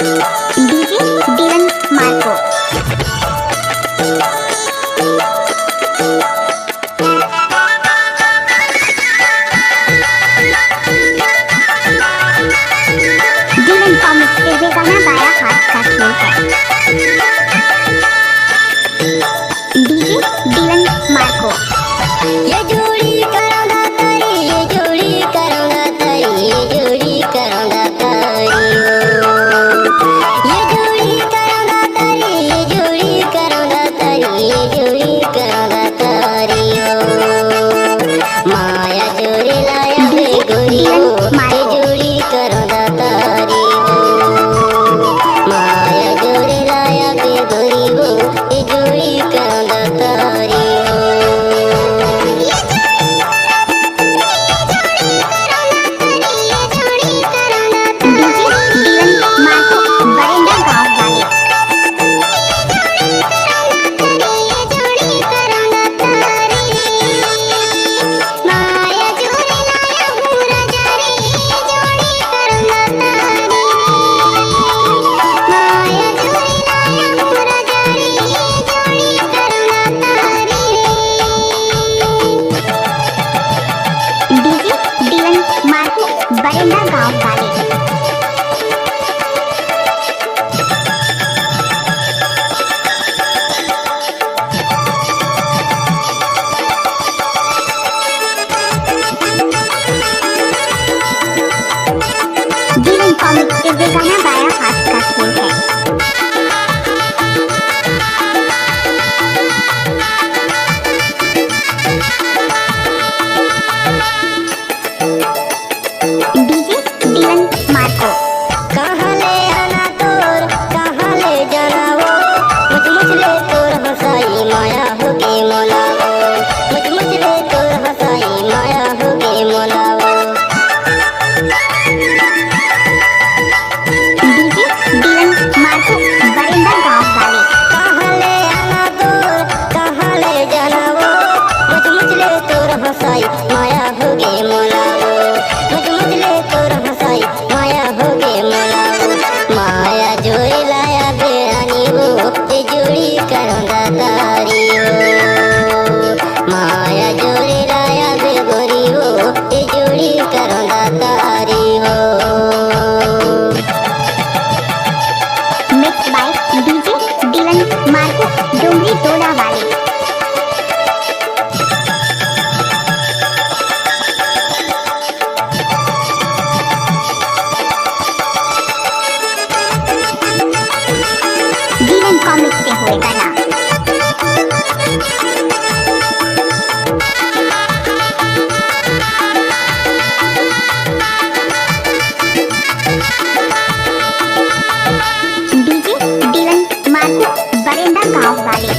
DJ Dylan Marco. Dylan comics ये गाना बाया हाथ का खेल है। DJ Dylan Marco. ये जोड़ी करूँगा तारी, ये जोड़ी करूँगा तारी, ये जोड़ी करूँगा तारी ये जोड़ी करूँगा तारी, ये जोड़ी करूँगा तारी, ये जोड़ी करूँगा तारी माया जोड़ी लाया रे गोरी हो, ये जोड़ी करूँगा तारी माया जोड़ी लाया रे गोरी हो, ये जोड़ी करूँगा तारी बरेंडा गांव वाले। डीलन कॉमिक्स ये गाना बाया हाथ का खेल है। DJ Dylan Marco. कहाँ ले आना तोर, कहाँ ले जाना वो, मुझ ले तोर हंसाई माया हो गई मोलावो, मुझ ले तोर हंसाई माया हो गई मोलावो। डीजे डीलन मार्को बरेंडा गांव वाले। कहाँ ले आना तोर, कहाँ ले जाना वो, मुझ ले तोर हंसाई माया हो गई मोलावो, मुझ ले तोर हंसाई माया हो गई मोलावो। माया जोड़ी लाया बेरानी वो, ये जोड़ी करूँगा तारी हो माया जोड़ी लाया बेगोरी हो, ये जोड़ी करूँगा तारी हो। Mix by DJ Dylan Marco Dongri Tola वाले। डीलन कॉमिक्स से हुए गाना। डीजे डीलन मार्को बरेंडा गांव वाले।